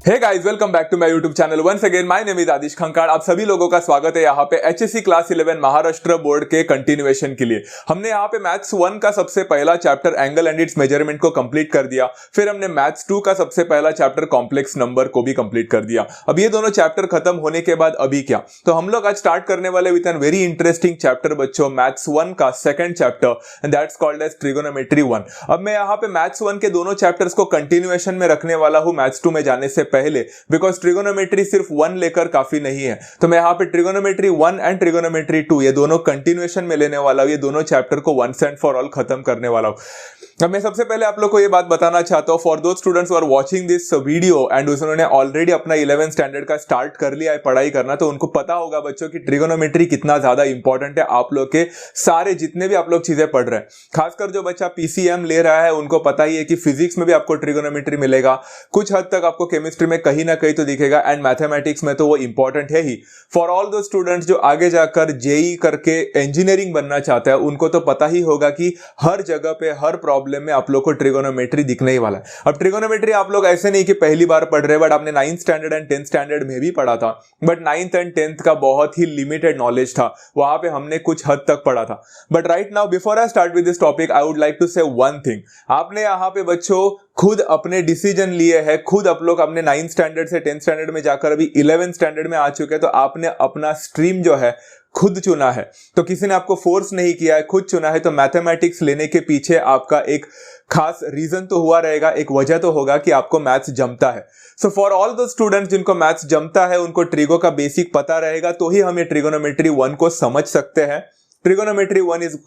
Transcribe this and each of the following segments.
Hey guys, welcome back to my YouTube channel. Once again my name is Aadish Khankad. आप सभी लोगों का स्वागत है यहाँ पे एचएससी क्लास 11 महाराष्ट्र बोर्ड के कंटिन्यूएशन के लिए। हमने यहाँ पे मैथ्स 1 का सबसे पहला chapter angle and it's measurement को कंप्लीट कर दिया। फिर हमने मैथ्स 2 का सबसे पहला चैप्टर कॉम्प्लेक्स नंबर को भी कंप्लीट कर दिया। अब ये दोनों चैप्टर खत्म होने के बाद अभी क्या, तो हम लोग आज स्टार्ट करने वाले with an very interesting chapter बच्चों, मैथ्स 1 का second chapter and that's called as trigonometry 1। अब मैं यहाँ पे मैथ्स 1 के दोनों चैप्टर्स को कंटिन्यूएशन में रखने वाला हूँ मैथ्स 2 में जाने से पहले, बिकॉज ट्रिगोनोमेट्री सिर्फ 1 लेकर काफी नहीं है। तो मैं यहाँ पे ट्रिगोनोमेट्री 1 एंड ट्रिगोनोमेट्री 2 ये दोनों कंटिन्यूएशन में लेने वाला हूँ। ये दोनों चैप्टर को वंस एंड फॉर ऑल खत्म करने वाला हूँ। अब मैं सबसे पहले आप लोग को ये बात बताना चाहता हूँ, for those students who are watching this video and उन्होंने ऑलरेडी अपना 11th स्टैंडर्ड का स्टार्ट कर लिया है पढ़ाई करना, तो उनको पता होगा बच्चों की ट्रिगोनोमेट्री कितना ज्यादा इंपॉर्टेंट है आप लोग के सारे जितने भी आप लोग चीजें पढ़ रहे हैं। खासकर जो बच्चा पीसीएम ले रहा है उनको पता ही है कि फिजिक्स में भी आपको ट्रिगोनोमेट्री मिलेगा, कुछ हद तक आपको केमिस्ट्री में कहीं ना कहीं तो दिखेगा, एंड मैथमेटिक्स में तो वो इंपॉर्टेंट है ही। फॉर ऑल दो स्टूडेंट्स जो आगे जाकर जेई करके इंजीनियरिंग बनना चाहते हैं उनको तो पता ही होगा कि हर जगह पे हर प्रॉब्लम में आप लोग को ट्रिगोनोमेट्री दिखने ही वाला है। अब ट्रिगोनोमेट्री आप लोग ऐसे नहीं कि पहली बार पढ़ रहे, बट आपने 9th standard and 10th standard में भी पढ़ा था, बट 9th एंड 10th का बहुत ही लिमिटेड नॉलेज था, वहां पे हमने कुछ हद तक पढ़ा था। But right now before I start with this topic I would like to say one thing. आपने यहाँ पे बच्चों खुद अपने डिसीजन लिए हैं, खुद आप लोग अपने 9th स्टैंडर्ड से 10th स्टैंडर्ड में जाकर अभी 11th स्टैंडर्ड में आ चुके हैं, तो आपने अपना स्ट्रीम जो है खुद चुना है, तो किसी ने आपको फोर्स नहीं किया है, खुद चुना है। तो मैथमेटिक्स लेने के पीछे आपका एक खास रीजन तो हुआ रहेगा, एक वजह तो होगा कि आपको मैथ्स जमता है। So for all the students जिनको मैथ्स जमता है, उनको ट्रिगो का बेसिक पता रहेगा, तो ही हम ये ट्रिगोनोमेट्री 1 को समझ सकते हैं। Trigonometry 1 is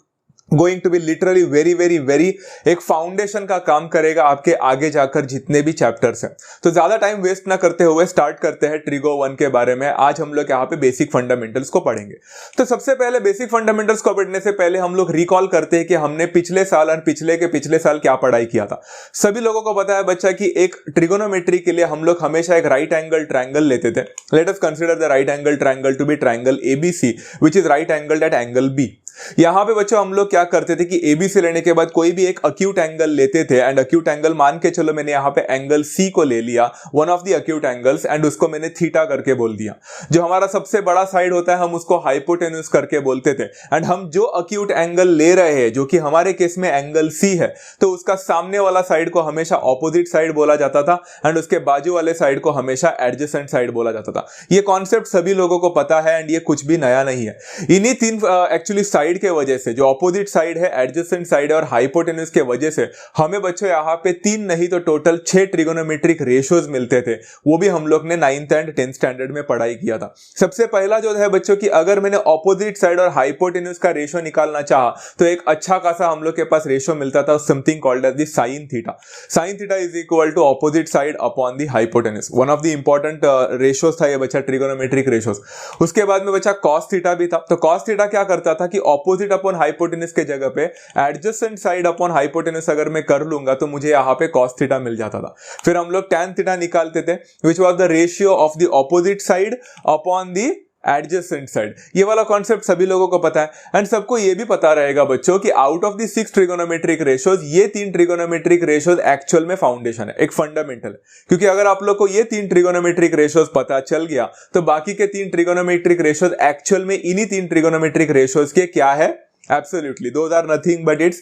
going to be literally very very very एक फाउंडेशन का काम करेगा आपके आगे जाकर जितने भी चैप्टर्स हैं। तो ज्यादा टाइम वेस्ट ना करते हुए स्टार्ट करते हैं ट्रिगो 1 के बारे में। आज हम लोग यहाँ पे बेसिक फंडामेंटल्स को पढ़ेंगे। तो सबसे पहले बेसिक फंडामेंटल्स को पढ़ने से पहले हम लोग रिकॉल करते हैं कि हमने पिछले साल और पिछले के पिछले साल क्या पढ़ाई किया था। सभी लोगों को पता है बच्चा कि एक ट्रिगोनोमेट्री के लिए हम लोग हमेशा एक राइट एंगल ट्रायंगल लेते थे। Let us consider the right angle triangle to be triangle ABC which is right angle at angle B. यहां पे बच्चों हम लोग क्या करते थे कि एबीसी लेने के बाद कोई भी एक अक्यूट एंगल लेते थे, एंड अक्यूट एंगल मान के चलो मैंने यहां पे एंगल सी को ले लिया, one of the acute angles, and उसको मैंने थीटा करके बोल दिया। जो हमारा सबसे बड़ा साइड होता है हम उसको हाइपोटेन्यूज करके बोलते थे। एंड हम जो अक्यूट एंगल ले रहे हैं जो कि हमारे केस में एंगल सी है, तो उसका सामने वाला साइड को हमेशा ऑपोजिट साइड बोला जाता था, एंड उसके बाजू वाले साइड को हमेशा एडजेसेंट साइड बोला जाता था। ये कॉन्सेप्ट सभी लोगों को पता है एंड ये कुछ भी नया नहीं है। इन्हीं तीन एक्चुअली साइड के वजह से, जो ऑपोजिट साइड है, एडजेसेंट साइड है और हाइपोटेन्यूज के वजह से, हमें बच्चों यहाँ पे 3 नहीं तो टोटल 6 ट्रिगोनोमेट्रिक रेशियोज मिलते थे। वो भी हम लोग ने 9th एंड 10th स्टैंडर्ड में पढ़ाई किया था। सबसे पहला जो है बच्चों की, अगर मैंने ऑपोजिट साइड और हाइपोटेन्यूज का रेशियो निकालना चाहा तो एक अच्छा खासा हम लोग के पास रेशियो मिलता था, something called as the sine theta. Sine theta is equal to opposite side upon the hypotenuse. One of the important ratios था ये बच्चा, ट्रिगोनोमेट्रिक रेशियोज। उसके बाद में बच्चा कॉस थीटा भी था। तो कॉस थीटा क्या करता था कि ऑपोजिट अपॉन हाइपोटेन्यूज के जगह पे एडजेसेंट साइड अपॉन हाइपोटेन्यूज अगर मैं कर लूंगा तो मुझे यहां पे कॉस थीटा मिल जाता था। फिर हम लोग टैन थीटा निकालते थे which was the ratio of the opposite side upon the adjacent side. ये वाला कॉन्सेप्ट सभी लोगों को पता है, एंड सबको ये भी पता रहेगा बच्चों कि out of the 6 trigonometric ratios ये 3 ट्रिगोनोमेट्रिक रेशियोज एक्चुअल में फाउंडेशन है, एक फंडामेंटल है। क्योंकि अगर आप लोग को ये 3 ट्रिगोनोमेट्रिक रेशियोज पता चल गया तो बाकी के 3 ट्रिगोनोमेट्रिक रेशियोज एक्चुअल में इन्हीं 3 ट्रिगोनोमेट्रिक रेशियोज के क्या है, absolutely those are nothing but it's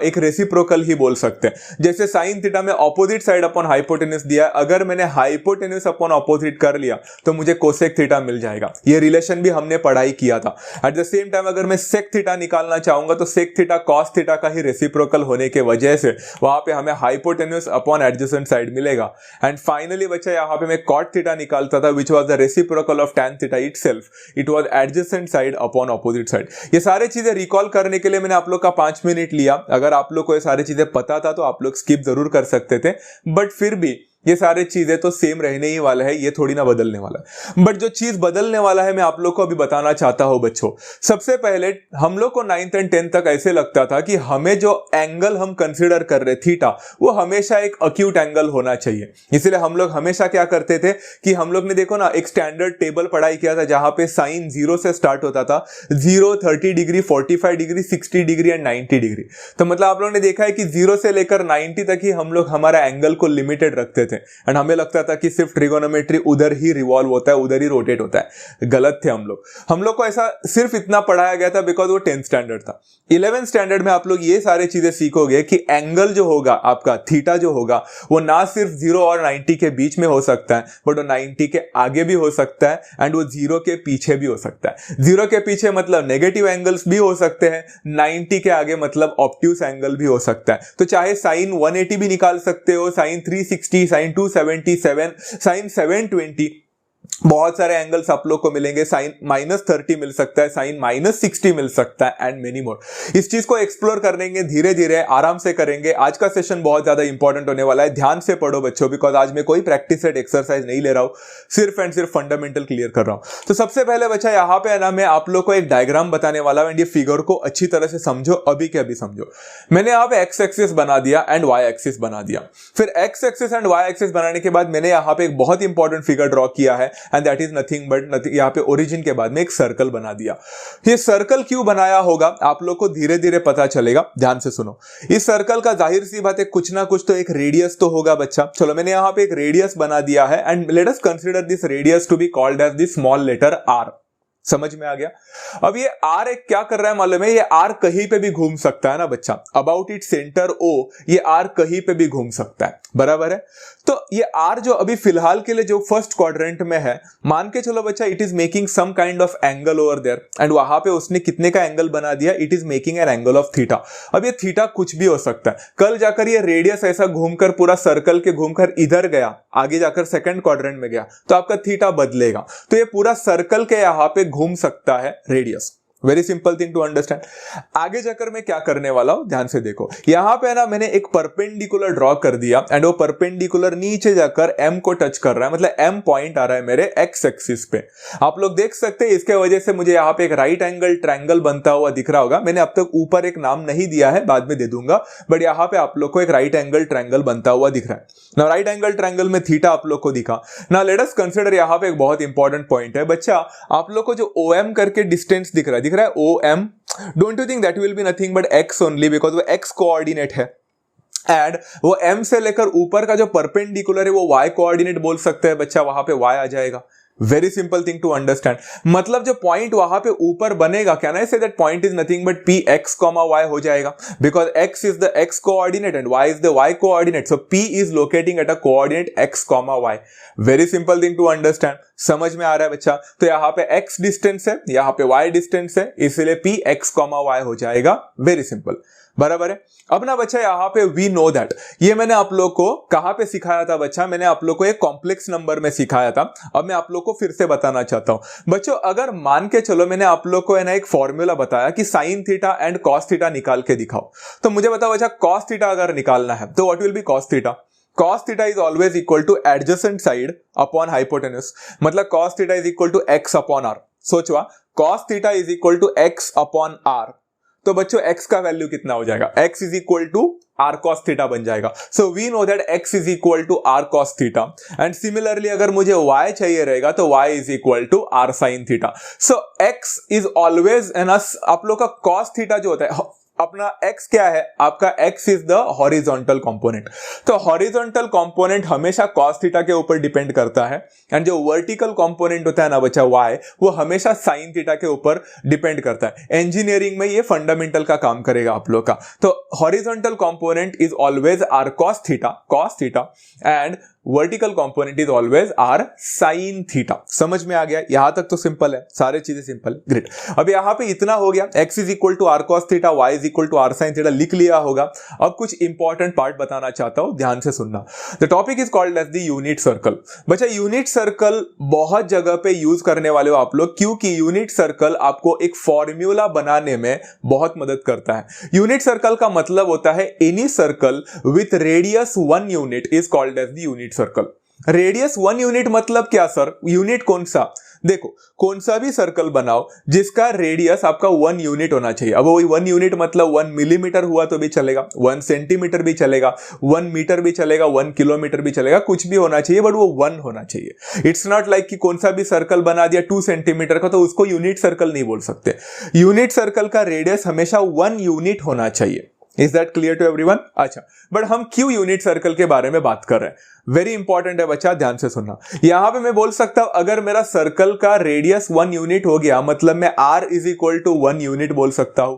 एक रेसिप्रोकल ही बोल सकते हैं। जैसे साइन थीटा में ऑपोजिट साइड अपॉन हाइपोटेन्यूज दिया, अगर मैंने हाइपोटेन्यूज अपॉन ऑपोजिट कर लिया तो मुझे कोसेक थीटा मिल जाएगा। ये रिलेशन भी हमने पढ़ाई किया था। एट द सेम टाइम अगर मैं सेक थीटा निकालना चाहूंगा तो सेक थीटा कॉस थीटा का ही रेसिप्रोकल होने के वजह से वहां पे हमें हाइपोटेन्यूज अपॉन एडजेसेंट साइड मिलेगा। एंड फाइनली बच्चा यहाँ पे मैं कॉट थीटा निकालता था which was the reciprocal of tan theta itself, it was adjacent side upon opposite side. ये सारी चीजें कॉल करने के लिए मैंने आप लोग का 5 मिनट लिया। अगर आप लोग को ये सारी चीजें पता था तो आप लोग स्किप जरूर कर सकते थे, बट फिर भी ये सारी चीजें तो सेम रहने ही वाला है, ये थोड़ी ना बदलने वाला है। बट जो चीज बदलने वाला है मैं आप लोग को अभी बताना चाहता हूं बच्चों। सबसे पहले हम लोग को 9th एंड 10th तक ऐसे लगता था कि हमें जो एंगल हम कंसीडर कर रहे थीटा वो हमेशा एक अक्यूट एंगल होना चाहिए। इसलिए हम लोग हमेशा क्या करते थे कि हम लोग ने देखो ना एक स्टैंडर्ड टेबल पढ़ाई किया था जहां पे साइन 0 से स्टार्ट होता था, 0, 30 degree, 45 degree, 60 degree and 90 degree. तो मतलब आप लोगों ने देखा है कि 0 से लेकर 90 तक ही हम लोग हमारा एंगल को लिमिटेड रखते थे। थे एंड हमें लगता था कि सिर्फ ट्रिगोनोमेट्री उधर ही रिवॉल्व होता है, उधर ही रोटेट होता है। गलत थे हम लोग को ऐसा सिर्फ इतना पढ़ाया गया था बिकॉज वो 10th स्टैंडर्ड था। 11th स्टैंडर्ड में आप लोग ये सारे चीजें सीखोगे कि एंगल जो होगा आपका थीटा जो होगा वो ना सिर्फ 0 और 90 के बीच में हो सकता है बट वो 90 के आगे भी हो सकता है एंड वो 0 के पीछे भी हो सकता है। 0 के पीछे मतलब नेगेटिव एंगल्स भी हो सकते हैं, 90 के आगे मतलब ऑब्ट्यूस एंगल भी हो सकता है। तो चाहे साइन 180 भी निकाल सकते हो, साइन 360, साइन 277, साइन 720, बहुत सारे एंगल्स आप लोग को मिलेंगे। साइन -30 मिल सकता है, साइन -60 मिल सकता है एंड मेनी मोर। इस चीज को एक्सप्लोर करेंगे धीरे धीरे, आराम से करेंगे। आज का सेशन बहुत ज्यादा इंपॉर्टेंट होने वाला है, ध्यान से पढ़ो बच्चों, बिकॉज आज मैं कोई प्रैक्टिस सेट एक्सरसाइज नहीं ले रहा हूं, सिर्फ एंड सिर्फ फंडामेंटल क्लियर कर रहा हूं। तो सबसे पहले बच्चा यहाँ पे है ना, मैं आप लोग को एक डायग्राम बताने वाला हूं एंड ये फिगर को अच्छी तरह से समझो, अभी के अभी समझो। मैंने यहाँ पे एक्स एक्सिस बना दिया एंड वाई एक्सिस बना दिया। फिर X axis and Y axis बनाने के बाद मैंने यहाँ पे एक बहुत इंपॉर्टेंट फिगर ड्रॉ किया है and that is nothing but यहाँ पे ओरिजिन के बाद में एक सर्कल बना दिया। ये सर्कल क्यों बनाया होगा आप लोग को धीरे धीरे पता चलेगा, ध्यान से सुनो। इस सर्कल का जाहिर सी बात है कुछ ना कुछ तो एक रेडियस तो होगा बच्चा। चलो मैंने यहाँ पे एक रेडियस बना दिया है and let us consider this radius to be called as the small letter R. समझ में आ गया? अब ये आर एक क्या कर रहा है मालूम है? ये आर कहीं पे भी घूम सकता है ना बच्चा, अबाउट इट सेंटर ओ, ये आर कहीं पे भी घूम सकता है, बराबर है। तो ये आर जो अभी फिलहाल के लिए जो फर्स्ट क्वाड्रेंट में है, मान के चलो बच्चा it is making some kind of angle over there and वहां पे उसने कितने का एंगल बना दिया, it is making an angle of theta. अब ये थीटा कुछ भी हो सकता है, कल जाकर ये रेडियस ऐसा घूमकर पूरा सर्कल के घूमकर इधर गया, आगे जाकर सेकंड क्वाड्रेंट में गया तो आपका थीटा बदलेगा। तो ये पूरा सर्कल के यहां पे घूम सकता है radius. Very simple thing to understand. आगे जाकर मैं क्या करने वाला हूं, ध्यान से देखो। यहां पे ना मैंने एक परपेंडिकुलर ड्रॉ कर दिया एंड वो परपेंडिकुलर नीचे जाकर m को टच कर रहा है, मतलब m पॉइंट आ रहा है मेरे x एक्सिस पे। आप लोग देख सकते हैं इसके वजह से मुझे यहां पे एक राइट एंगल ट्रायंगल बनता हुआ दिख रहा होगा। मैंने अब तक ऊपर एक नाम नहीं दिया है, बाद में दे दूंगा, बट यहां पे आप लोग को एक राइट एंगल ट्रायंगल बनता हुआ दिख रहा है ना। राइट एंगल ट्रायंगल में थीटा आप लोग को दिखा ना। लेट अस कंसीडर यहां पे एक बहुत इंपॉर्टेंट पॉइंट है बच्चा, आप लोग को जो OM करके डिस्टेंस दिख रहा है OM, don't you think that will be nothing but x only, because वो x कोऑर्डिनेट है एंड वो m से लेकर ऊपर का जो परपेंडिकुलर है वो y कोऑर्डिनेट बोल सकते हैं बच्चा, वहां पे y आ जाएगा। Very simple thing to understand. मतलब जो पॉइंट वहां पे ऊपर बनेगा, can I say that point is nothing but p x, y हो जाएगा, because x is the x coordinate and y is the y coordinate, so p is locating at a coordinate x, y। Very simple thing to understand. समझ में आ रहा है बच्चा? तो यहाँ पे x डिस्टेंस है, यहाँ पे y डिस्टेंस है, इसलिए p x, y हो जाएगा। वेरी सिंपल, बराबर है। अब ना बच्चा यहाँ पे वी नो दैट, ये मैंने आप लोग को कहां पे सिखाया था बच्चा? मैंने आप लोग को एक कॉम्प्लेक्स नंबर में सिखाया था। अब मैं आप लोग को फिर से बताना चाहता हूं बच्चों, अगर मान के चलो मैंने आप लोग को है ना एक फॉर्मूला बताया कि sign theta and cos theta निकाल के दिखाओ, तो मुझे बताओ बच्चा कॉस थीटा अगर निकालना है तो what will be cos theta? cos theta is always equal to adjacent side upon hypotenuse, मतलब cos theta is equal to x upon r। सोचवा, cos theta is equal to x upon r, तो बच्चों x का value कितना हो जाएगा? x is equal to r cos theta बन जाएगा। So we know that x is equal to r cos theta and similarly अगर मुझे y चाहिए रहेगा तो y is equal to r sin theta। So x is always है ना, आप लोग का cos theta जो होता है, अपना x क्या है आपका? x is the horizontal component. तो हॉरिजॉन्टल कंपोनेंट हमेशा cos थीटा के ऊपर डिपेंड करता है एंड जो वर्टिकल कंपोनेंट होता है ना बच्चा y, वो हमेशा साइन थीटा के ऊपर डिपेंड करता है। इंजीनियरिंग में ये फंडामेंटल का काम करेगा आप लोग का। तो horizontal component is always r cos theta and vertical component is always R sine theta. समझ में आ गया? यहां तक तो सिंपल है, सारे चीजें सिंपल, ग्रेट। अब यहां पे इतना हो गया, x is equal to R cos theta, y is equal to R sine theta लिख लिया होगा। अब कुछ इंपॉर्टेंट पार्ट बताना चाहता हूं, ध्यान से सुनना। The topic is called as the unit circle. बच्चा यूनिट सर्कल बहुत जगह पे यूज करने वाले हो आप लोग, क्योंकि यूनिट सर्कल आपको एक फॉर्म्यूला बनाने में बहुत मदद करता है। यूनिट सर्कल का मतलब होता है any circle with radius 1 unit is called as the unit circle. Radius 1 unit मतलब क्या सर? यूनिट कौन सा? देखो, कौन सा भी सर्कल बनाओ जिसका रेडियस आपका 1 यूनिट होना चाहिए। अब वही 1 यूनिट मतलब 1 मिलीमीटर हुआ तो भी चलेगा, 1 सेंटीमीटर भी चलेगा, 1 मीटर भी चलेगा, 1 किलोमीटर भी चलेगा, कुछ भी होना चाहिए बट वो 1 होना चाहिए। इट्स नॉट लाइक कि कौन सा भी सर्कल बना दिया 2 सेंटीमीटर का तो उसको यूनिट सर्कल नहीं बोल सकते। यूनिट सर्कल का रेडियस हमेशा 1 यूनिट होना चाहिए। Is that clear to everyone? अच्छा, बट हम क्यों यूनिट सर्कल के बारे में बात कर रहे हैं? वेरी इंपॉर्टेंट है बच्चा, ध्यान से सुनना। यहां पे मैं बोल सकता हूं अगर मेरा सर्कल का रेडियस 1 यूनिट हो गया, मतलब मैं r is equal to 1 unit बोल सकता हूं।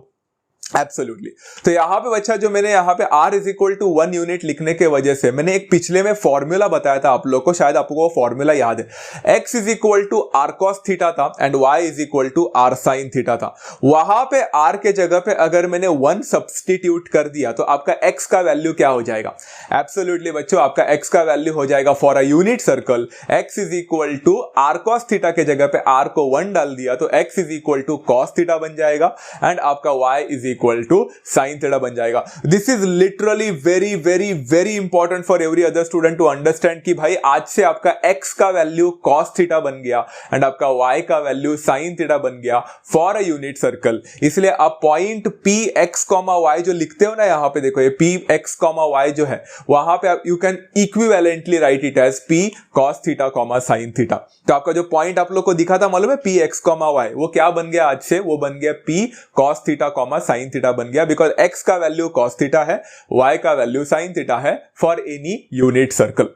एब्सोल्युटली। तो यहां पे बच्चा जो मैंने यहां पे r is equal to 1 unit लिखने के वजह से मैंने एक पिछले में फॉर्मूला बताया था आप लोग को, शायद आपको वो फॉर्मूला याद है। x is equal to r cos theta था and y is equal to r sin theta था। वहां पे r के जगह पे अगर मैंने 1 सब्सटीट्यूट कर दिया तो आपका x का वैल्यू क्या हो जाएगा? एब्सोल्युटली बच्चों, आपका x का वैल्यू हो जाएगा for a unit circle x is equal to r cos theta के जगह पे r को 1 डाल दिया तो x is equal to cos theta बन जाएगा एंड आपका y is equal to sine theta बन जाएगा। This is literally very very very important for every other student to understand कि भाई आज से आपका x का वैल्यू cos थीटा बन गया एंड आपका y का वैल्यू साइन थीटा बन गया फॉर अ यूनिट सर्कल। इसलिए आप पॉइंट p x, y जो लिखते हो ना, यहां पे देखो ये p x, y जो है वहां पे आप you can equivalently write it as p cos theta, sine theta. तो आपका जो पॉइंट आप लोग को दिखा था मालूम है p x, y, वो क्या बन गया आज से? वो बन गया p cos theta, sine theta बन गया, बिकॉज x का वैल्यू cos थीटा है, y का वैल्यू साइन थीटा है for any unit circle.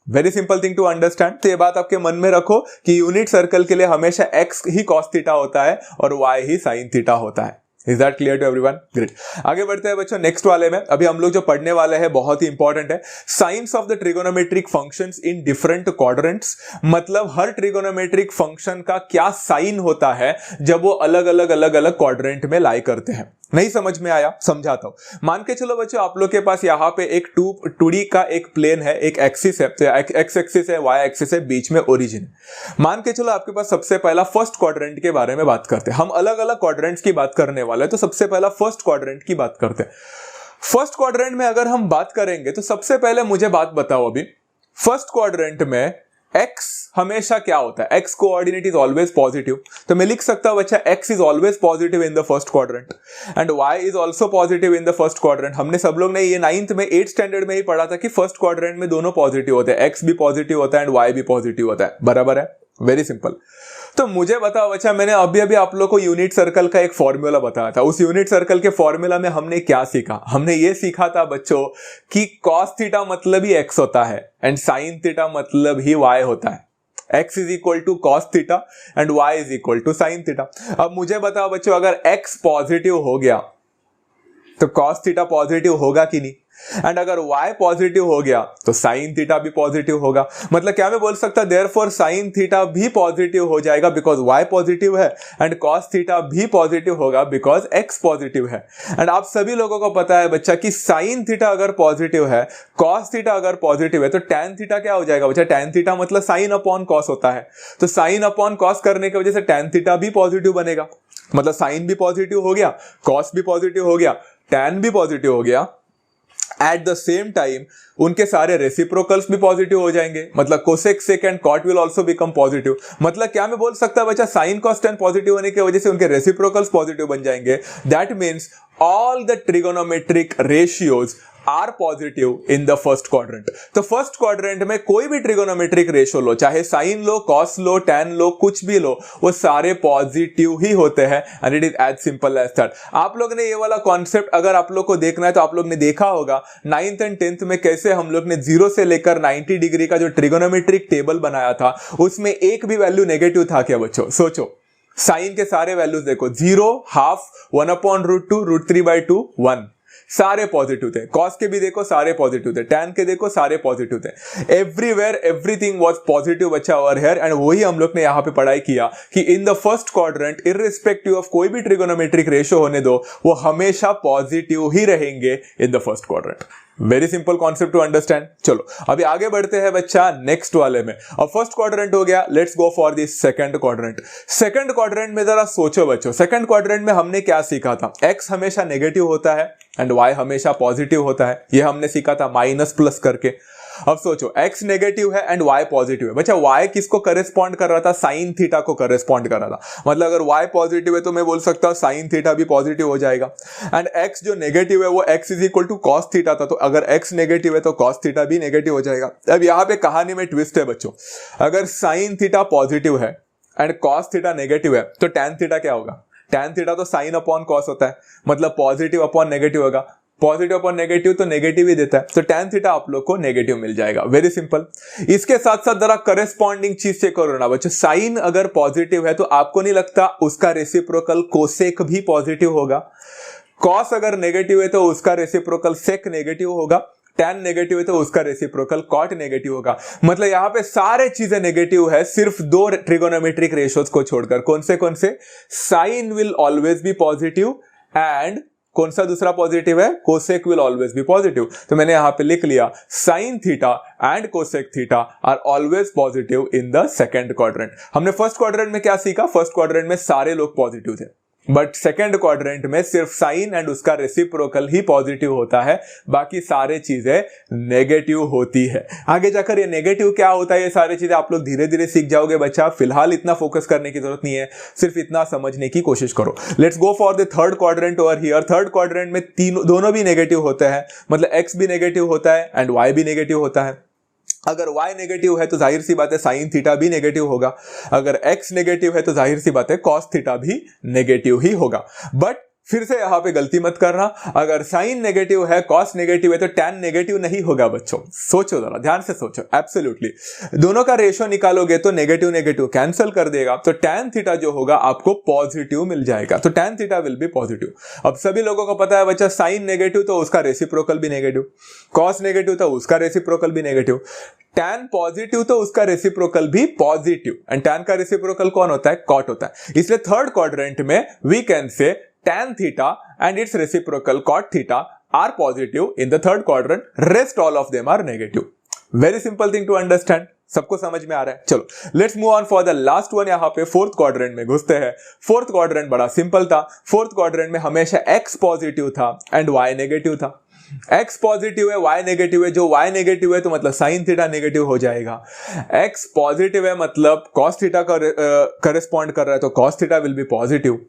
Very simple thing to understand. तो ये बात आपके मन में रखो कि यूनिट सर्कल के लिए हमेशा x ही cos थीटा होता है और y ही साइन थीटा होता है। Is that clear to everyone? Great. आगे बढ़ते हैं बच्चों नेक्स्ट वाले में। अभी हम लोग जो पढ़ने वाले हैं बहुत ही इंपॉर्टेंट है, science of the trigonometric functions in different quadrants. मतलब हर ट्रिगोनोमेट्रिक फंक्शन का क्या साइन होता है जब वो अलग अलग क्वाड्रेंट में लाई करते हैं। नहीं समझ में आया? समझाता हूं। मान के चलो बच्चों, आप लोग के पास यहाँ पे एक 2D का एक प्लेन है, एक एक्सिस है, तो एक्स एक्सिस है, वाई एक्सिस है, बीच में ओरिजिन। मान के चलो आपके पास सबसे पहला फर्स्ट क्वाड्रेंट के बारे में बात करते हैं। हम अलग अलग क्वाड्रेंट्स की बात करने वाले हैं, तो सबसे पहला फर्स्ट क्वाड्रेंट की बात करते हैं। फर्स्ट क्वाड्रेंट में अगर हम बात करेंगे तो सबसे पहले मुझे बात बताओ, अभी फर्स्ट क्वाड्रेंट में x हमेशा क्या होता है? x coordinate is always positive, तो मैं लिख सकता हूं बच्चा x is always positive in the first quadrant and y is also positive in the first quadrant. हमने सब लोग ने ये 9th में 8th स्टैंडर्ड में ही पढ़ा था कि फर्स्ट क्वाड्रेंट में दोनों पॉजिटिव होते हैं, x भी पॉजिटिव होता है एंड y भी पॉजिटिव होता है। बराबर है? Very simple. तो मुझे बताओ बच्चा, मैंने अभी आप लोग को यूनिट सर्कल का एक फॉर्मूला बताया था। उस यूनिट सर्कल के फॉर्मूला में हमने क्या सीखा? हमने ये सीखा था बच्चों कि cos थीटा मतलब ही x होता है एंड sin थीटा मतलब ही y होता है। x is equal to cos theta and y is equal to sin theta. अब मुझे बताओ बच्चों, अगर x पॉजिटिव हो गया तो cos थीटा पॉजिटिव होगा कि नहीं? एंड अगर y पॉजिटिव हो गया तो sin थीटा भी पॉजिटिव होगा। मतलब क्या मैं बोल सकता, देयरफॉर sin थीटा भी पॉजिटिव हो जाएगा बिकॉज y पॉजिटिव है एंड cos थीटा भी पॉजिटिव होगा बिकॉज x पॉजिटिव है। एंड आप सभी लोगों को पता है बच्चा कि sin थीटा अगर पॉजिटिव है, cos थीटा अगर पॉजिटिव है, तो tan थीटा क्या हो जाएगा बच्चा? tan थीटा मतलब sin अपॉन cos होता है, तो sin अपॉन cos करने की वजह से tan थीटा भी पॉजिटिव बनेगा। मतलब sin भी पॉजिटिव हो गया, cos भी पॉजिटिव हो गया, tan भी पॉजिटिव हो गया। एट द सेम टाइम उनके सारे रेसिप्रोकल्स भी पॉजिटिव हो जाएंगे, मतलब cosec sec and cot will also become positive. मतलब क्या मैं बोल सकता बच्चा, साइन कॉस टेन पॉजिटिव होने की वजह से उनके रेसिप्रोकल्स पॉजिटिव बन जाएंगे। That means all the trigonometric ratios are positive in the first quadrant. तो फर्स्ट क्वाड्रेंट में कोई भी ट्रिगोनोमेट्रिक रेशियो लो, चाहे साइन लो, कॉस लो, टैन लो, कुछ भी लो, वो सारे पॉजिटिव ही होते हैं and it is as simple as that. आप लोग ने ये वाला कॉन्सेप्ट अगर आप लोग को देखना है तो आप लोग ने देखा होगा 9th एंड 10th में कैसे हम लोग ने 0 से लेकर 90 डिग्री का जो ट्रिगोनोमेट्रिक टेबल बनाया था, उसमें एक भी वैल्यू नेगेटिव था क्या बच्चों? सोचो, साइन के सारे वैल्यूज देखो, 0, हाफ, 1/√2, √3/2, 1, सारे पॉजिटिव थे। कॉस के भी देखो सारे पॉजिटिव थे, टैन के देखो सारे पॉजिटिव थे। एवरीवेयर एवरीथिंग वाज पॉजिटिव बच्चा ओवर हियर एंड वही हम लोग ने यहां पे पढ़ाई किया कि इन the first quadrant irrespective of कोई भी ट्रिगोनोमेट्रिक रेशियो होने दो, वो हमेशा पॉजिटिव ही रहेंगे in the first quadrant. Very simple concept to understand. चलो अभी आगे बढ़ते हैं बच्चा नेक्स्ट वाले में। अब फर्स्ट क्वाड्रेंट हो गया, let's go for this second quadrant. Second quadrant में जरा सोचो बच्चों, सेकंड क्वाड्रेंट में हमने क्या सीखा था? x हमेशा नेगेटिव होता है एंड y हमेशा पॉजिटिव होता है, ये हमने सीखा था माइनस प्लस करके। अब सोचो, x नेगेटिव है एंड y पॉजिटिव है। बच्चा y किसको करेस्पॉन्ड कर रहा था? साइन थीटा को करेस्पॉन्ड कर रहा था। मतलब अगर y पॉजिटिव है तो मैं बोल सकता हूं साइन थीटा भी पॉजिटिव हो जाएगा एंड x जो नेगेटिव है वो x is equal to cos theta था, तो अगर x नेगेटिव है तो कॉस थीटा भी नेगेटिव हो जाएगा। अब यहां पे कहानी में ट्विस्ट है बच्चों, अगर साइन थीटा पॉजिटिव है एंड कॉस थीटा नेगेटिव है तो टैन थीटा क्या होगा? टैन थीटा तो साइन अपॉन कॉस होता है, मतलब पॉजिटिव अपॉन नेगेटिव होगा। पॉजिटिव अपॉन नेगेटिव तो नेगेटिव ही देता है, तो tan थीटा आप लोग को नेगेटिव मिल जाएगा। Very simple. इसके साथ साथ जरा करेस्पॉन्डिंग चीज चेक करो ना बच्चों, साइन अगर पॉजिटिव है तो आपको नहीं लगता उसका रेसिप्रोकल कोसेक भी पॉजिटिव होगा? कॉस अगर नेगेटिव है तो उसका रेसिप्रोकल सेक नेगेटिव होगा, tan नेगेटिव है तो उसका रेसिप्रोकल कॉट नेगेटिव होगा। मतलब यहां पे सारे चीजें नेगेटिव है सिर्फ दो ट्रिगोनोमेट्रिक रेशियोज को छोड़कर। कौन से? Sine will always be positive and कौन सा दूसरा पॉजिटिव है? Cosec will always be positive. तो मैंने यहां पे लिख लिया sine theta and cosec theta are always positive in the second quadrant. हमने फर्स्ट क्वाड्रेंट में क्या सीखा? फर्स्ट क्वाड्रेंट में सारे लोग पॉजिटिव थे, बट सेकेंड क्वाड्रेंट में सिर्फ साइन एंड उसका रेसिप्रोकल ही पॉजिटिव होता है, बाकी सारे चीजें नेगेटिव होती है। आगे जाकर ये नेगेटिव क्या होता है ये सारी चीजें आप लोग धीरे धीरे सीख जाओगे बच्चा, फिलहाल इतना फोकस करने की जरूरत नहीं है, सिर्फ इतना समझने की कोशिश करो। Let's go for the third quadrant over here. Third quadrant में दोनों भी नेगेटिव होते हैं, मतलब एक्स भी नेगेटिव होता है एंड वाई भी नेगेटिव होता है। अगर y नेगेटिव है तो जाहिर सी बात है साइन थीटा भी नेगेटिव होगा, अगर x नेगेटिव है तो जाहिर सी बात है कॉस थीटा भी नेगेटिव ही होगा। बट फिर से यहां पे गलती मत करना, अगर साइन नेगेटिव है कॉस नेगेटिव है तो tan नेगेटिव नहीं होगा बच्चों। सोचो जरा, ध्यान से सोचो। एब्सोल्युटली दोनों का रेशियो निकालोगे तो नेगेटिव नेगेटिव कैंसिल कर देगा, तो tan थीटा जो होगा आपको पॉजिटिव मिल जाएगा, तो tan theta will B positive. अब सभी लोगों को पता है बच्चा साइन नेगेटिव तो उसका रेसिप्रोकल भी नेगेटिव, कॉस नेगेटिव तो उसका रेसिप्रोकल भी नेगेटिव, tan पॉजिटिव तो उसका रेसिप्रोकल भी पॉजिटिव, एंड tan का रेसिप्रोकल कौन होता है? कॉट होता है। इसलिए थर्ड क्वाड्रेंट में we can say tan theta and its reciprocal cot theta are positive in the third quadrant, rest all of them are negative. Very simple thing to understand. सबको समझ में आ रहा है? चलो let's move on for the last one. यहां पे fourth quadrant में घुसते हैं। फोर्थ क्वाड्रेंट बड़ा सिंपल था। फोर्थ क्वाड्रेंट में हमेशा x पॉजिटिव था एंड y नेगेटिव था। x पॉजिटिव है y नेगेटिव है, जो y नेगेटिव है तो मतलब साइन थीटा नेगेटिव हो जाएगा। x पॉजिटिव है मतलब कॉस थीटा का करेस्पॉन्ड कर रहा है तो cos theta will B positive.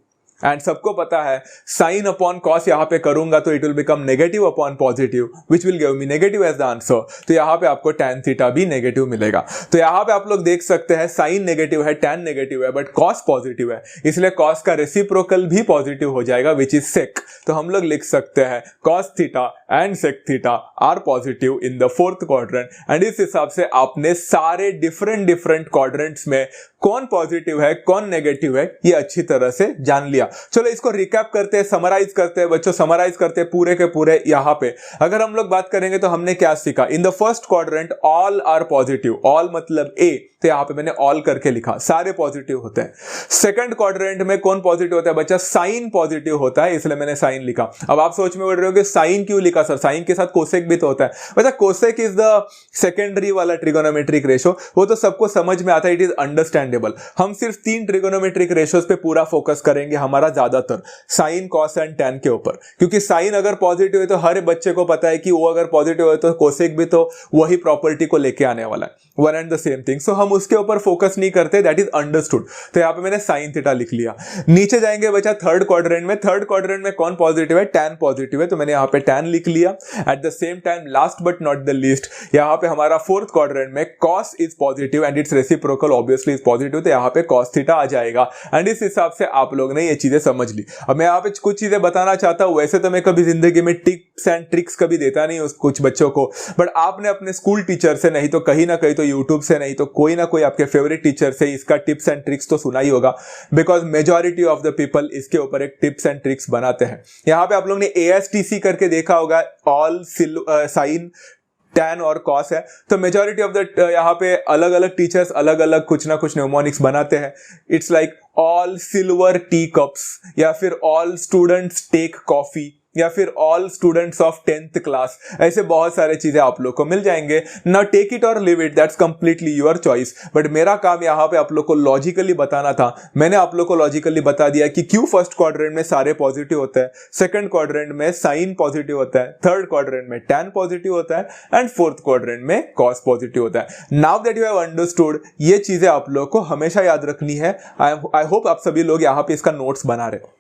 And सबको पता है साइन अपॉन कॉस यहां पे करूंगा तो it will become negative upon positive which will give me negative as the answer, तो यहां पे आपको tan थीटा भी नेगेटिव मिलेगा। तो यहां पे आप लोग देख सकते हैं साइन नेगेटिव है, tan नेगेटिव है, बट कॉस पॉजिटिव है, इसलिए कॉस का रेसिप्रोकल भी पॉजिटिव हो जाएगा विच इज सेक। तो हम लोग लिख सकते हैं cos theta and sec theta are positive in the fourth quadrant. And इस हिसाब से आपने सारे डिफरेंट क्वाड्रेंट्स में कौन पॉजिटिव है कौन नेगेटिव है ये अच्छी तरह से जान लिया। चलो इसको रिकैप करते हैं, समराइज करते हैं बच्चों, समराइज करते हैं पूरे के पूरे। यहां पे अगर हम लोग बात करेंगे तो हमने क्या सीखा? In the first quadrant all are positive, all मतलब ए, तो यहां पे मैंने ऑल करके लिखा, सारे पॉजिटिव होते हैं। सेकंड क्वाड्रेंट में कौन पॉजिटिव होता है बच्चा? साइन पॉजिटिव होता है, इसलिए मैंने साइन लिखा। अब आप सोच में पड़ रहे हो कि साइन क्यों लिखा सर, साइन के साथ कोसेक भी तो होता है। बच्चा कोसेक इज द सेकेंडरी वाला ट्रिगोनोमेट्रिक रेशो, वो तो सबको समझ में आता है, इट इज अंडरस्टैंडेबल। हम सिर्फ 3 ट्रिगोनोमेट्रिक रेशियोज पे पूरा फोकस करेंगे हमारा ज्यादातर, साइन कॉस एंड टैन के ऊपर, क्योंकि साइन अगर पॉजिटिव है तो हर बच्चे को पता है कि वो अगर पॉजिटिव है तो कोसेक भी तो वही प्रॉपर्टी को लेके आने वाला है, one and the same thing. So हम उसके ऊपर फोकस नहीं करते, दैट इज अंडरस्टूड। तो यहाँ पे मैंने साइन थीटा लिख लिया। नीचे जाएंगे बच्चा थर्ड क्वाड्रेंट में, थर्ड क्वाड्रेंट में कौन पॉजिटिव है? टैन पॉजिटिव है, तो मैंने यहाँ पे टैन लिख लिया। Eight the same time last but not the least, यहाँ पे हमारा फोर्थ क्वाड्रेंट में cos is positive and it's reciprocal obviously is positive, तो यहाँ पे कॉस थीटा आ जाएगा। एंड इस हिसाब से आप लोग ने ये चीजें समझ ली। अब मैं यहाँ पे कुछ चीजें बताना चाहता हूं, वैसे तो मैं कभी जिंदगी में टिप्स एंड ट्रिक्स कभी देता नहीं हूं कुछ बच्चों को, बट आपने अपने स्कूल टीचर से, नहीं तो कहीं ना कहीं तो यूट्यूब से, नहीं तो कोई ना कोई आपके फेवरेट टीचर से इसका टिप्स एंड ट्रिक्स तो सुना ही होगा, because majority of the people इसके ऊपर एक टिप्स एंड ट्रिक्स बनाते हैं। यहाँ पे आप लोग ने ASTC करके देखा होगा, ऑल साइन टैन और कॉस है, तो मेजॉरिटी ऑफ द यहाँ पे अलग अलग टीचर्स अलग अलग कुछ ना कुछ न्यूमोनिक्स बनाते हैं। It's like all silver T cups, या फिर ऑल स्टूडेंट्स टेक कॉफी, या फिर all students of 10th class, ऐसे बहुत सारे चीजें आप लोग को मिल जाएंगे। नाउ टेक इट और live it, that's completely your choice, but मेरा काम यहाँ पे आप लोग को लॉजिकली बताना था। मैंने आप लोग को लॉजिकली बता दिया कि क्यों फर्स्ट क्वाड्रेंट में सारे पॉजिटिव होता है, सेकंड क्वाड्रेंट में साइन पॉजिटिव होता है, थर्ड क्वाड्रेंट में टैन पॉजिटिव होता है, एंड फोर्थ क्वाड्रेंट में कॉस पॉजिटिव होता है। Now that you have understood, ये चीजें आप लोग को हमेशा याद रखनी है। आई होप आप सभी लोग यहाँ पे इसका नोट्स बना रहे हो।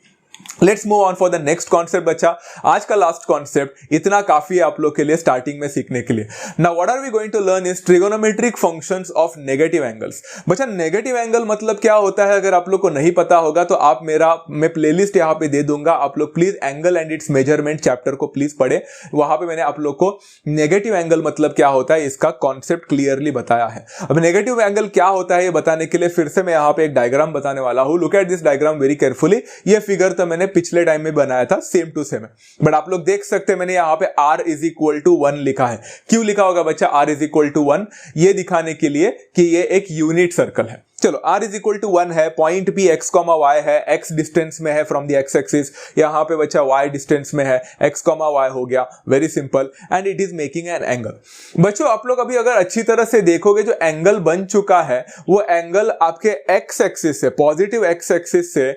Let's move on for the next concept बच्चा। आज का लास्ट कॉन्सेप्ट इतना काफी है आप लोग के लिए स्टार्टिंग में सीखने के लिए। Now what are we going to learn is trigonometric functions of negative angles. बच्चा नेगेटिव एंगल मतलब क्या होता है अगर आप लोग को नहीं पता होगा तो आप मैं प्लेलिस्ट यहाँ पे दे दूंगा, आप लोग please angle and it's measurement chapter को प्लीज पढ़े। वहां पे मैंने आप लोग को नेगेटिव एंगल मतलब क्या होता है इसका कॉन्सेप्ट क्लियरली बताया है। अब नेगेटिव एंगल क्या होता है ये बताने के लिए फिर से मैं यहाँ पे एक डायग्राम बताने वाला हूं। Look at this diagram very carefully. ये फिगर तो मैंने पिछले टाइम में बनाया था, सेम टू सेम है, बट आप लोग देख सकते हैं मैंने यहाँ पे r इज इक्वल टू 1 लिखा है। क्यों लिखा होगा बच्चा r इज इक्वल टू 1? ये दिखाने के लिए कि ये एक यूनिट सर्कल है। चलो r इज इक्वल टू 1 है, पॉइंट p x, y है, x डिस्टेंस में है फ्रॉम द x एक्सिस, यहाँ पे बच्चा y डिस्टेंस में है, x, y हो गया, very simple, and it is making an angle. बच्चों आप लोग अभी अगर अच्छी तरह से देखोगे जो एंगल बन चुका है वो एंगल आपके x एक्सिस से, पॉजिटिव x एक्सिस से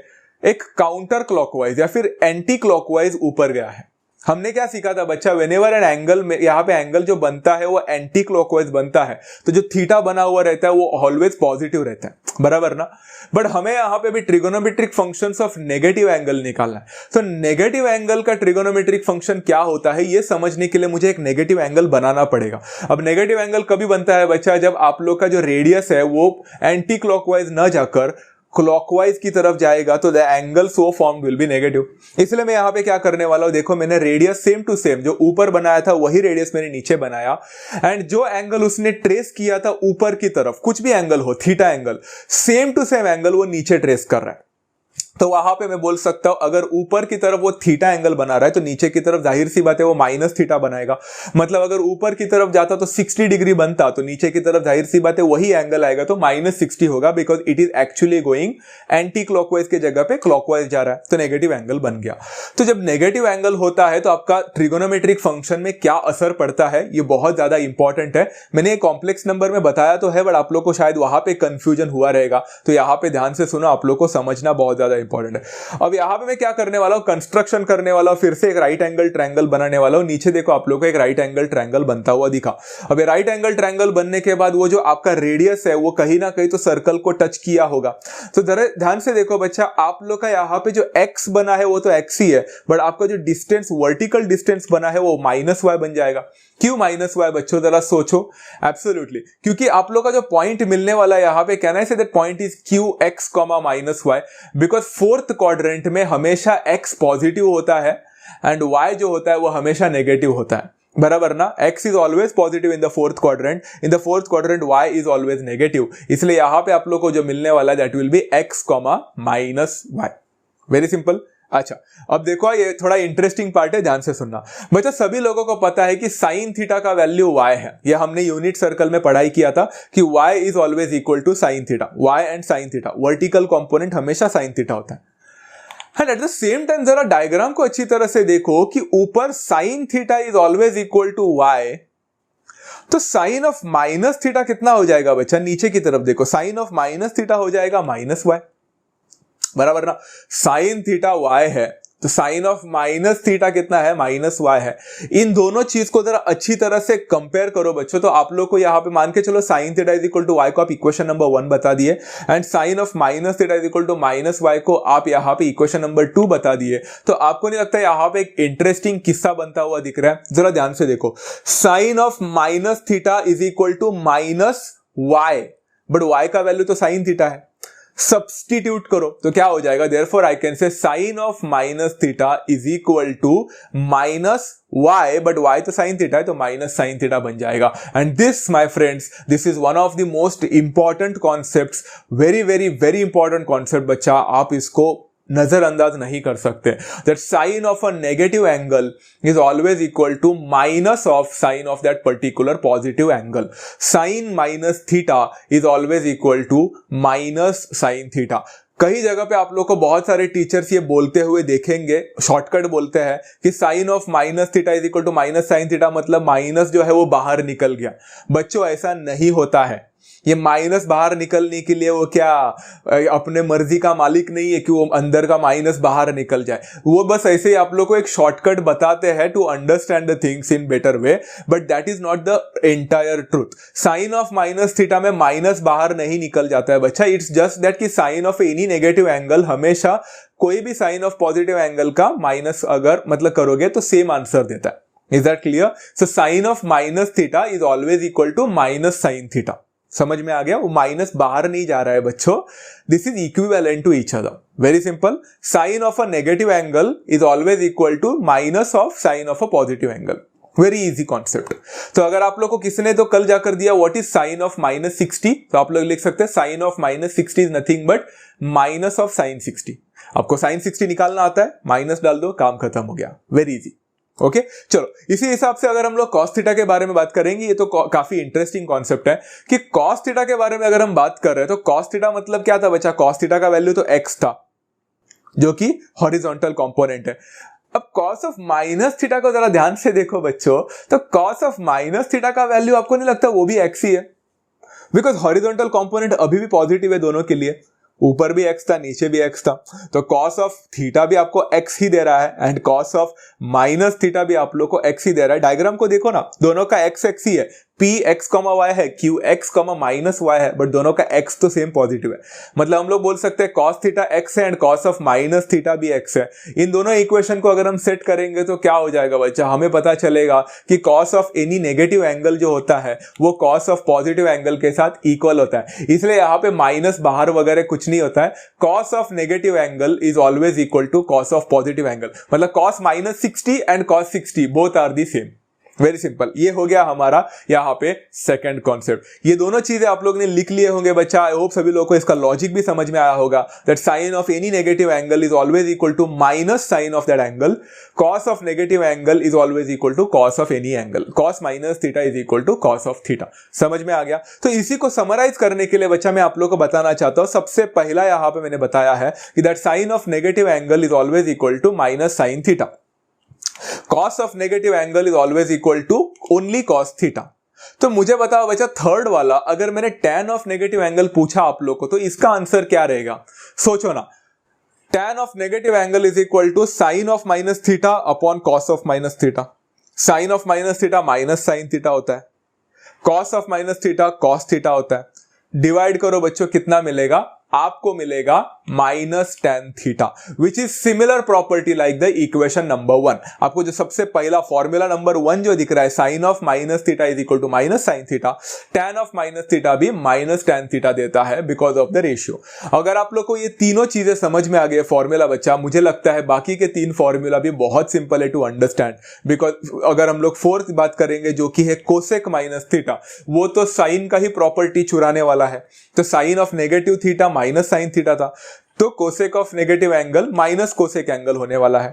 एक काउंटर क्लॉकवाइज या फिर एंटी क्लॉकवाइज ऊपर गया है। हमने क्या सीखा था बच्चा, व्हेनेवर एन एंगल में यहाँ पे एंगल जो बनता है वो एंटी क्लॉकवाइज बनता है तो जो थीटा बना हुआ रहता है वो ऑलवेज पॉजिटिव रहता है, बराबर ना। बट हमें यहाँ पे भी trigonometric functions of negative angle निकालना है। तो नेगेटिव एंगल का ट्रिगोनोमेट्रिक फंक्शन क्या होता है ये समझने के लिए मुझे एक नेगेटिव एंगल बनाना पड़ेगा। अब नेगेटिव एंगल कभी बनता है बच्चा जब आप लोग का जो रेडियस है वो एंटी क्लॉकवाइज न जाकर क्लॉकवाइज की तरफ जाएगा तो the angle so formed will be negative. इसलिए मैं यहाँ पे क्या करने वाला हूँ, देखो मैंने रेडियस सेम टू सेम जो ऊपर बनाया था वही रेडियस मैंने नीचे बनाया, एंड जो एंगल उसने ट्रेस किया था ऊपर की तरफ, कुछ भी एंगल हो, theta angle, same to same angle वो नीचे ट्रेस कर रहा है। तो वहां पे मैं बोल सकता हूं अगर ऊपर की तरफ वो थीटा एंगल बना रहा है तो नीचे की तरफ जाहिर सी बात है वो माइनस थीटा बनाएगा। मतलब अगर ऊपर की तरफ जाता तो 60 डिग्री बनता तो नीचे की तरफ जाहिर सी बात है वही एंगल आएगा तो माइनस 60 होगा, because it is actually going anti clockwise के जगह पे क्लॉकवाइज जा रहा है, तो नेगेटिव एंगल बन गया। तो जब नेगेटिव एंगल होता है तो आपका ट्रिगोनोमेट्रिक फंक्शन में क्या असर पड़ता है ये बहुत ज्यादा इंपॉर्टेंट है। मैंने कॉम्प्लेक्स नंबर में बताया तो है बट आप लोग को शायद वहां पे कंफ्यूजन हुआ रहेगा, तो यहाँ पे ध्यान से सुनो, आप लोग को समझना बहुत ज्यादा इंपॉर्टेंट है। अब यहां पे मैं क्या करने वाला हूं, कंस्ट्रक्शन करने वाला हूं, फिर से एक राइट एंगल ट्रायंगल बनाने वाला हूं। नीचे देखो आप लोग को एक राइट एंगल ट्रायंगल बनता हुआ दिखा। अब ये राइट एंगल ट्रायंगल बनने के बाद वो जो आपका रेडियस है वो कहीं ना कहीं तो सर्कल को टच किया होगा। तो जरा ध्यान से देखो बच्चा, आप लोग का यहाँ पे जो x बना है वो तो x ही है, बट आपका जो डिस्टेंस, वर्टिकल डिस्टेंस बना है वो -y बन जाएगा। क्यों -y बच्चों, जरा सोचो। एब्सोल्युटली, क्योंकि आप लोग का जो पॉइंट मिलने वाला है यहाँ पे, can I say that point is qx, -y, because fourth quadrant में हमेशा x पॉजिटिव होता है एंड y जो होता है वो हमेशा नेगेटिव होता है, बराबर ना। x is always positive in the fourth quadrant, in the fourth quadrant y is always negative. इसलिए यहां पे आप लोग को जो मिलने वाला है that will be x, -y। Very simple. अच्छा, अब देखो ये थोड़ा इंटरेस्टिंग पार्ट है, ध्यान से सुनना बच्चा। सभी लोगों को पता है कि साइन थीटा का वैल्यू y है, ये हमने यूनिट सर्कल में पढ़ाई किया था कि y is always equal to sine theta. y and sine theta, vertical component हमेशा साइन थीटा होता है। And at the same time जरा डायग्राम को अच्छी तरह से देखो कि ऊपर sine theta is always equal to y, तो साइन ऑफ माइनस थीटा कितना हो जाएगा बच्चा, नीचे की तरफ देखो, साइन ऑफ माइनस थीटा हो जाएगा -y, बराबर ना। साइन थीटा y है तो साइन ऑफ माइनस थीटा कितना है, -y है। इन दोनों चीज को जरा अच्छी तरह से कंपेयर करो बच्चों, तो आप लोग को यहाँ पे मान के चलो sine theta is equal to y को आप इक्वेशन नंबर 1 बता दिए, and sine of minus theta is equal to -y को आप यहाँ पे इक्वेशन नंबर 2 बता दिए। तो आपको नहीं लगता यहाँ पे एक इंटरेस्टिंग किस्सा बनता हुआ दिख रहा है? जरा ध्यान से देखो, sine of minus theta is equal to -y, but y का वैल्यू तो साइन थीटा है, सब्स्टिट्यूट करो तो क्या हो जाएगा, therefore I can say sine of minus theta is equal to -y, but y तो साइन थीटा है तो माइनस साइन थीटा बन जाएगा। And this my friends, this is one of the most important concepts, very very very important concept बच्चा, आप इसको नजरअंदाज नहीं कर सकते। That sine of a negative angle is always equal to minus of sine of that particular positive angle. Sine minus theta is always equal to minus sine theta. कई जगह पे आप लोग को बहुत सारे टीचर्स ये बोलते हुए देखेंगे, शॉर्टकट बोलते हैं कि sine of minus theta is equal to minus sine theta, मतलब माइनस जो है वो बाहर निकल गया। बच्चों ऐसा नहीं होता है, ये माइनस बाहर निकलने के लिए वो क्या अपने मर्जी का मालिक नहीं है कि वो अंदर का माइनस बाहर निकल जाए। वो बस ऐसे ही आप लोग को एक शॉर्टकट बताते हैं to understand the things in better way, but that is not the entire truth. Sine of minus theta में माइनस बाहर नहीं निकल जाता है बच्चा, इट्स जस्ट दैट कि sine of any negative angle हमेशा कोई भी साइन ऑफ पॉजिटिव एंगल का माइनस अगर मतलब करोगे तो सेम आंसर देता है। Is that clear? So sine of minus theta is always equal to minus sine theta. समझ में आ गया? वो माइनस बाहर नहीं जा रहा है बच्चों, this is equivalent to each other. Very simple, sine of a negative angle is always equal to minus of sine of a positive angle. Very easy concept. तो अगर आप लोग को किसी ने तो कल जाकर दिया what is sine of minus 60, तो आप लोग लिख सकते हैं sine of minus 60 is nothing but minus of sine 60। आपको साइन 60 निकालना आता है, माइनस डाल दो, काम खत्म हो गया। Very easy. ओके चलो, इसी हिसाब से अगर हम लोग कॉस थीटा के बारे में बात करेंगे, ये तो काफी इंटरेस्टिंग कॉन्सेप्ट है कि कॉस थीटा के बारे में अगर हम बात कर रहे हैं तो कॉस थीटा मतलब क्या था बच्चा? कॉस थीटा का वैल्यू तो एक्स था जो कि हॉरिजॉन्टल कंपोनेंट है। अब कॉस ऑफ माइनस थीटा को जरा ध्यान से देखो बच्चों, तो कॉस ऑफ माइनस थीटा का वैल्यू आपको नहीं लगता वो भी एक्स ही है? बिकॉज हॉरिजॉन्टल कंपोनेंट अभी भी पॉजिटिव है दोनों के लिए, ऊपर भी एक्स था नीचे भी एक्स था, तो कॉस ऑफ थीटा भी आपको एक्स ही दे रहा है and cos of minus theta भी आप लोग को एक्स ही दे रहा है। डायग्राम को देखो ना, दोनों का एक्स एक्स ही है, पी एक्स कॉमा वाई है, Q x comma minus y है, बट दोनों का एक्स तो सेम पॉजिटिव है। मतलब हम लोग बोल सकते हैं कॉस थीटा एक्स है and cos of minus theta भी एक्स है। इन दोनों इक्वेशन को अगर हम सेट करेंगे तो क्या हो जाएगा बच्चा? हमें पता चलेगा कि cos of any negative angle जो होता है वो कॉस ऑफ पॉजिटिव एंगल के साथ इक्वल होता है। इसलिए यहाँ पे माइनस बाहर वगैरह कुछ नहीं होता है। Cos of negative angle is always equal to cos of positive angle. मतलब cos minus 60 and cos 60 both are the same. Very simple, ये हो गया हमारा यहाँ पे सेकंड कॉन्सेप्ट। ये दोनों चीजें आप लोग ने लिख लिए होंगे बच्चा। आई होप सभी लोगों को इसका लॉजिक भी समझ में आया होगा that sine of any negative angle is always equal to minus sine of that angle. Cos of negative angle is always equal to cos of any angle. Cos minus theta is equal to cos of theta. समझ में आ गया? तो इसी को summarise करने के लिए बच्चा मैं आप लोग को बताना चाहता हूं, सबसे पहला यहाँ पे मैंने बताया है कि that sine of negative angle is always equal to minus sine theta. cos of negative angle is always equal to only cos theta। तो मुझे बताओ बच्चा थर्ड वाला, अगर मैंने tan of negative angle पूछा आप लोग को तो इसका आंसर क्या रहेगा? सोचो ना, tan of negative angle is equal to sin of minus theta upon cos of minus theta। sin of minus theta minus sin theta होता है, cos of minus theta cos theta होता है। डिवाइड करो बच्चों, कितना मिलेगा? आपको मिलेगा minus tan theta, which is similar property like the equation number 1। आपको जो सबसे पहला फॉर्मूला नंबर 1 जो दिख रहा है, sine of minus theta is equal to minus sine theta, tan of minus theta भी माइनस टेन थीटा देता है बिकॉज ऑफ द रेशियो। अगर आप लोग को ये तीनों चीजें समझ में आ गए फॉर्मूला बच्चा, मुझे लगता है बाकी के 3 फॉर्मूला भी बहुत सिंपल है टू अंडरस्टैंड। बिकॉज अगर हम लोग फोर्थ बात करेंगे जो कि है कोसेक माइनस थीटा, वो तो साइन का ही प्रॉपर्टी चुराने वाला है। तो sine of negative theta minus sine theta था, तो cosec of negative angle minus cosec angle होने वाला है।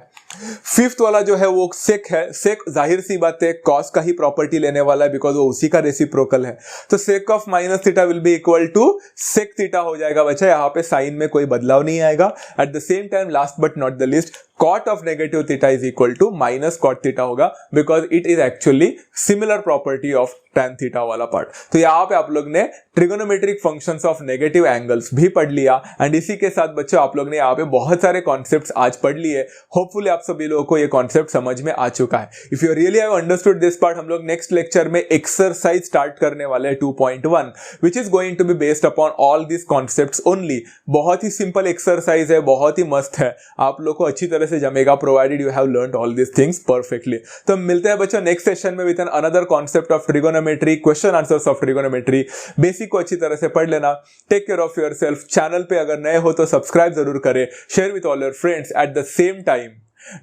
फिफ्थ वाला जो है वो सेक है, सेक जाहिर सी बात है कॉस का ही प्रॉपर्टी लेने वाला है बिकॉज वो उसी का रेसिप्रोकल है। तो sec of minus theta will be equal to sec theta हो जाएगा बच्चा। यहाँ पे साइन में कोई बदलाव नहीं आएगा। At the same time last but not the least, cot of negative theta is equal to minus cot theta होगा because it is actually similar property of tan theta वाला पार्ट। तो यहाँ पे आप लोग ने trigonometric functions of negative angles भी पढ़ लिया एंड इसी के साथ बच्चों आप लोग ने यहाँ पे बहुत सारे कॉन्सेप्ट्स आज पढ़ लिए। होपफुली आप सभी लोगों को ये कॉन्सेप्ट समझ में आ चुका है। If you really have understood this part, हम लोग नेक्स्ट लेक्चर में एक्सरसाइज स्टार्ट करने वाले हैं 2.1 which is going to be based upon all this concepts only. बहुत ही सिंपल एक्सरसाइज है, बहुत ही मस्त है, आप लोग को अच्छी तरह से जमेगा provided you have learned all this things perfectly. तो मिलते हैं बच्चों नेक्स्ट सेशन में with an another concept of trigonometry, question answers of trigonometry. Basic को अच्छी तरह से पढ़ लेना। Take care of yourself. Channel पे अगर नए हो तो सब्सक्राइब जरूर करें, share with all your friends. At the same time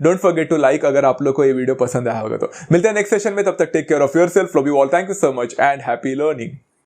don't forget to like अगर आप लोग को ये वीडियो पसंद आया होगा तो। मिलते हैं नेक्स्ट सेशन में, तब तक take care of yourself. Love you all, thank you so much and happy learning.